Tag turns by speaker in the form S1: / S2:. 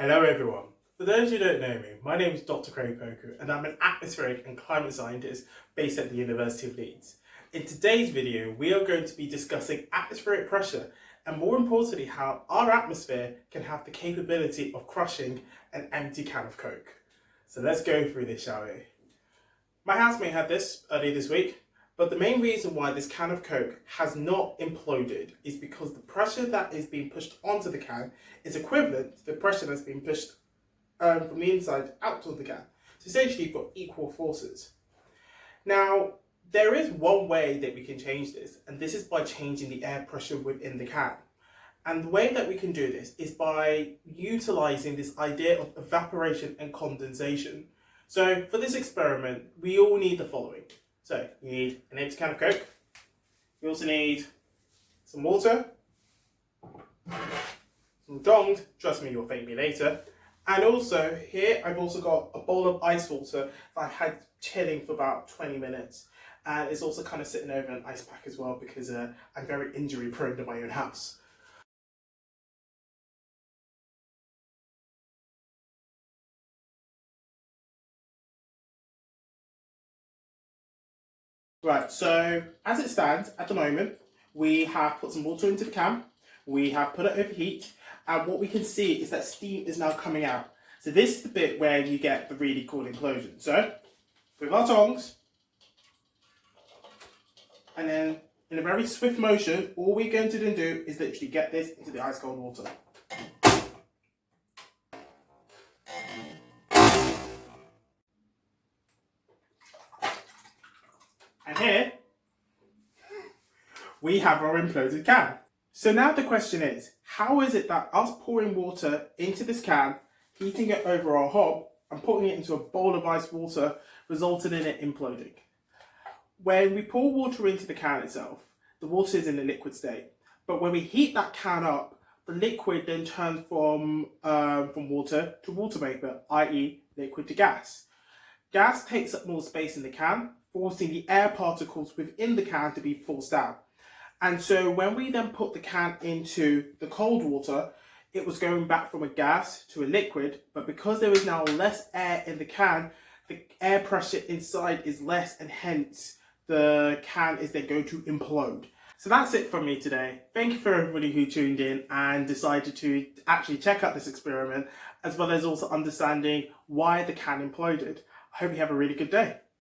S1: Hello everyone. For those who don't know me, my name is Dr. Poku and I'm an atmospheric and climate scientist based at the University of Leeds. In today's video, we are going to be discussing atmospheric pressure and more importantly how our atmosphere can have the capability of crushing an empty can of Coke. So let's go through this, shall we? My housemate had this earlier this week, but the main reason why this can of Coke has not imploded is because the pressure that is being pushed onto the can is equivalent to the pressure that's being pushed from the inside out of the can. So essentially you've got equal forces. Now, there is one way that we can change this, and this is by changing the air pressure within the can. And the way that we can do this is by utilising this idea of evaporation and condensation. So for this experiment, we all need the following. So you need an empty can of Coke. You also need some water, some tongs, trust me, you'll thank me later. And also here, I've also got a bowl of ice water that I've had chilling for about 20 minutes. And it's also kind of sitting over an ice pack as well because I'm very injury prone to my own house. Right, so as it stands at the moment, we have put some water into the can, we have put it over heat, and what we can see is that steam is now coming out. So this is the bit where you get the really cool implosion. So, with our tongs, and then in a very swift motion, all we're going to then do is literally get this into the ice cold water. And here, we have our imploded can. So now the question is, how is it that us pouring water into this can, heating it over our hob, and putting it into a bowl of ice water, resulted in it imploding? When we pour water into the can itself, the water is in a liquid state. But when we heat that can up, the liquid then turns from water to water vapor, i.e. liquid to gas. Gas takes up more space in the can, forcing the air particles within the can to be forced out. And so when we then put the can into the cold water, it was going back from a gas to a liquid, but because there is now less air in the can, the air pressure inside is less and hence the can is then going to implode. So that's it from me today. Thank you for everybody who tuned in and decided to actually check out this experiment, as well as also understanding why the can imploded. I hope you have a really good day.